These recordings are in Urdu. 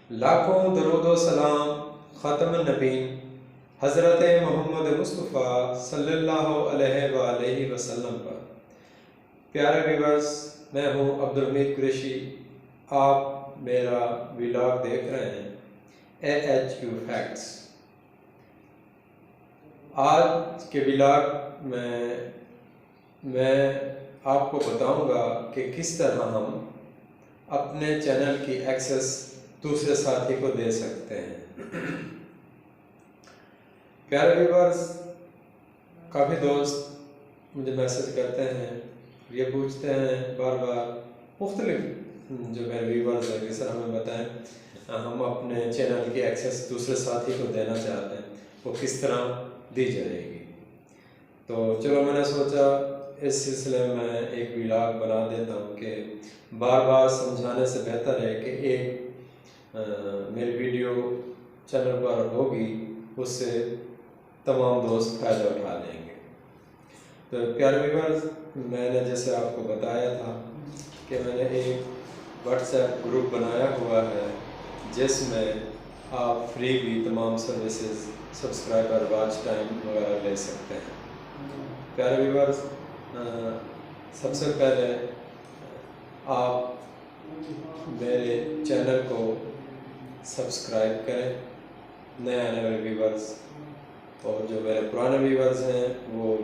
لاکھوں درود و سلام خاتم النبیین حضرت محمد مصطفیٰ صلی اللہ علیہ وآلہ وسلم پر۔ پیارے ویورز، میں ہوں عبدالحمید قریشی۔ آپ میرا ولاگ دیکھ رہے ہیں AHQ فیکٹس۔ آج کے ولاگ میں آپ کو بتاؤں گا کہ کس طرح ہم اپنے چینل کی ایکسس دوسرے ساتھی کو دے سکتے ہیں۔ پیارے ویورز، کافی دوست مجھے میسج کرتے ہیں، یہ پوچھتے ہیں بار بار، مختلف جو میرے ویورز ہیں کہ سر ہمیں بتائیں، ہم اپنے چینل کی ایکسس دوسرے ساتھی کو دینا چاہتے ہیں، وہ کس طرح دی جائے گی۔ تو چلو میں نے سوچا اس سلسلے میں ایک ولاگ بنا دیتا ہوں کہ بار بار سمجھانے سے بہتر ہے کہ ایک میری ویڈیو چینل پر ہوگی، اس سے تمام دوست فائدہ اٹھا لیں گے۔ تو پیارے ویورز، میں نے جیسے آپ کو بتایا تھا کہ میں نے ایک واٹس ایپ گروپ بنایا ہوا ہے جس میں آپ فری بھی تمام سروسز، سبسکرائبر، واچ ٹائم وغیرہ لے سکتے ہیں۔ پیارے ویورز، سب سے پہلے آپ میرے چینل کو سبسکرائب کریں، نئے آنے والے ویورز، اور جو میرے پرانے ویورز ہیں وہ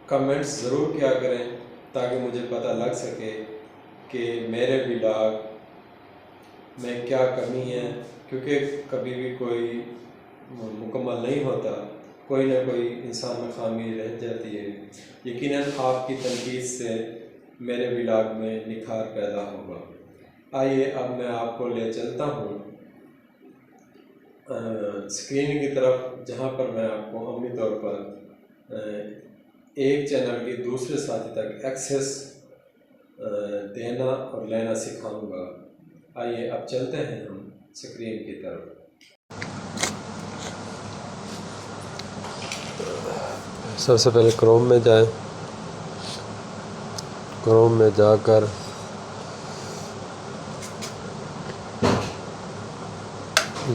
کمنٹس ضرور کیا کریں تاکہ مجھے پتہ لگ سکے کہ میرے ولاگ میں کیا کمی ہے، کیونکہ کبھی بھی کوئی مکمل نہیں ہوتا، کوئی نہ کوئی انسان میں خامی رہ جاتی ہے۔ یقیناً آپ کی تنقید سے میرے ولاگ میں نکھار پیدا ہوگا۔ آئیے اب میں آپ کو لے چلتا ہوں اسکرین کی طرف، جہاں پر میں آپ کو عملی طور پر ایک چینل کی دوسرے ساتھی تک ایکسس دینا اور لینا سکھاؤں گا۔ آئیے اب چلتے ہیں ہم اسکرین کی طرف۔ سب سے پہلے کروم میں جائیں، کروم میں جا کر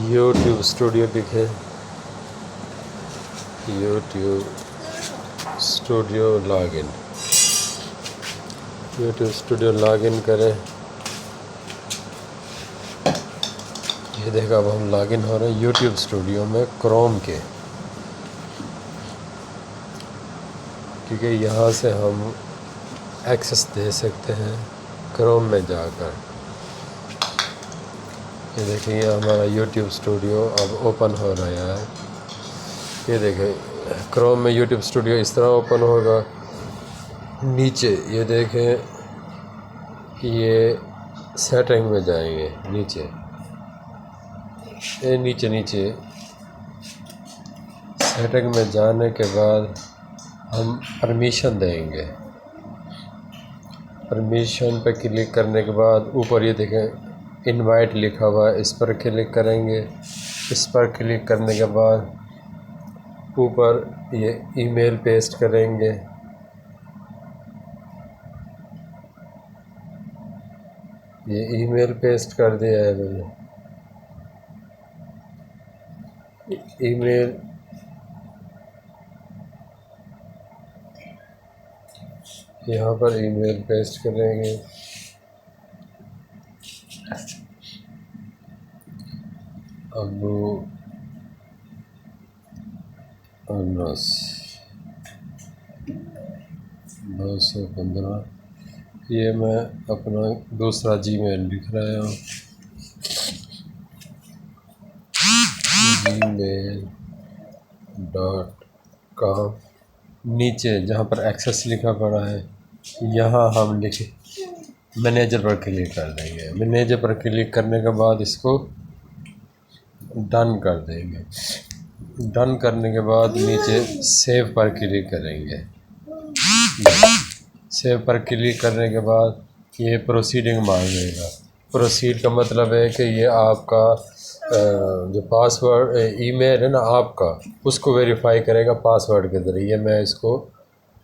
یوٹیوب اسٹوڈیو لکھیں، YouTube studio log in, YouTube studio log in کریں۔ یہ دیکھا اب ہم لاگ ان ہو رہے ہیں یوٹیوب اسٹوڈیو میں کروم کے، کیونکہ یہاں سے ہم ایکسس دے سکتے ہیں کروم میں جا کر۔ یہ دیکھیں، یہ ہمارا یوٹیوب اسٹوڈیو اب اوپن ہو رہا ہے۔ یہ دیکھیں کروم میں یوٹیوب اسٹوڈیو اس طرح اوپن ہوگا۔ نیچے یہ دیکھیں، یہ سیٹنگ میں جائیں گے، نیچے نیچے سیٹنگ میں جانے کے بعد ہم پرمیشن دیں گے۔ پرمیشن پہ کلک کرنے کے بعد اوپر یہ دیکھیں انوائٹ لکھا ہوا ہے، اس پر کلک کریں گے۔ اس پر کلک کرنے کے بعد اوپر یہ ای میل پیسٹ کریں گے۔ یہ ای میل پیسٹ کر دیا ہے میں نے، ای میل یہاں پر ای میل پیسٹ کریں گے۔ ابو انس 915، یہ میں اپنا دوسرا جی میل لکھ رہا ہوں، gmail.com۔ نیچے جہاں پر ایکسس لکھا پڑا ہے، یہاں ہم لکھیں مینیجر پر کلک کر دیں گے۔ مینیجر پر کلک کرنے کے بعد اس کو ڈن کر دیں گے۔ ڈن کرنے کے بعد نیچے سیو پر کلک کریں گے۔ سیو پر کلک کرنے کے بعد یہ پروسیڈنگ مانگے گا۔ پروسیڈ کا مطلب ہے کہ یہ آپ کا جو پاسورڈ ای میل ہے نا آپ کا، اس کو ویریفائی کرے گا پاسورڈ کے ذریعے۔ میں اس کو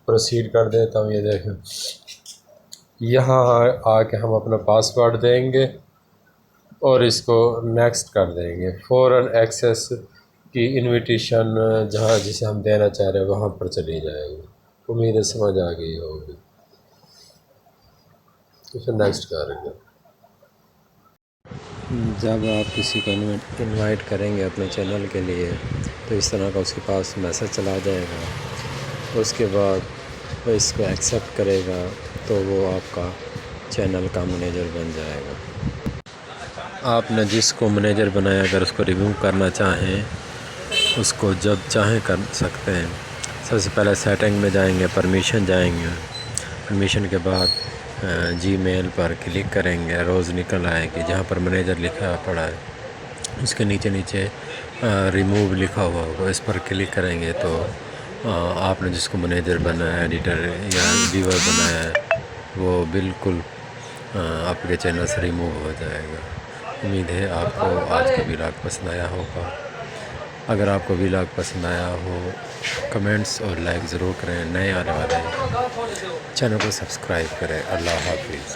پروسیڈ کر دیتا ہوں۔ یہ دیکھیں یہاں آ کے ہم اپنا پاسورڈ دیں گے اور اس کو نیکسٹ کر دیں گے، فوراً ایکسیس کی انویٹیشن جہاں جسے ہم دینا چاہ رہے ہیں وہاں پر چلی جائے گی۔ امید ہے سمجھ آ گئی ہوگی، تو پھر نیکسٹ کریں گے۔ جب آپ کسی کو انوائٹ کریں گے اپنے چینل کے لیے تو اس طرح کا اس کے پاس میسج چلا جائے گا، اس کے بعد وہ اس کو ایکسیپٹ کرے گا تو وہ آپ کا چینل کا منیجر بن جائے گا۔ آپ نے جس کو منیجر بنایا اگر اس کو ریموو کرنا چاہیں اس کو جب چاہیں کر سکتے ہیں۔ سب سے پہلے سیٹنگ میں جائیں گے، پرمیشن جائیں گے، پرمیشن کے بعد جی میل پر کلک کریں گے، روز نکل آئے گی جہاں پر منیجر لکھا پڑا ہے، اس کے نیچے نیچے ریموو لکھا ہوا ہوگا، اس پر کلک کریں گے تو آپ نے جس کو منیجر بنایا ہے، ایڈیٹر یا ویور بنایا ہے، وہ بالکل آپ کے چینل سے ریموو ہو جائے گا۔ امید ہے آپ کو آج کا ویلاگ پسند آیا ہوگا۔ اگر آپ کو ویلاگ پسند آیا ہو کمنٹس اور لائک ضرور کریں، نئے آنے والے چینل کو سبسکرائب کریں۔ اللہ حافظ۔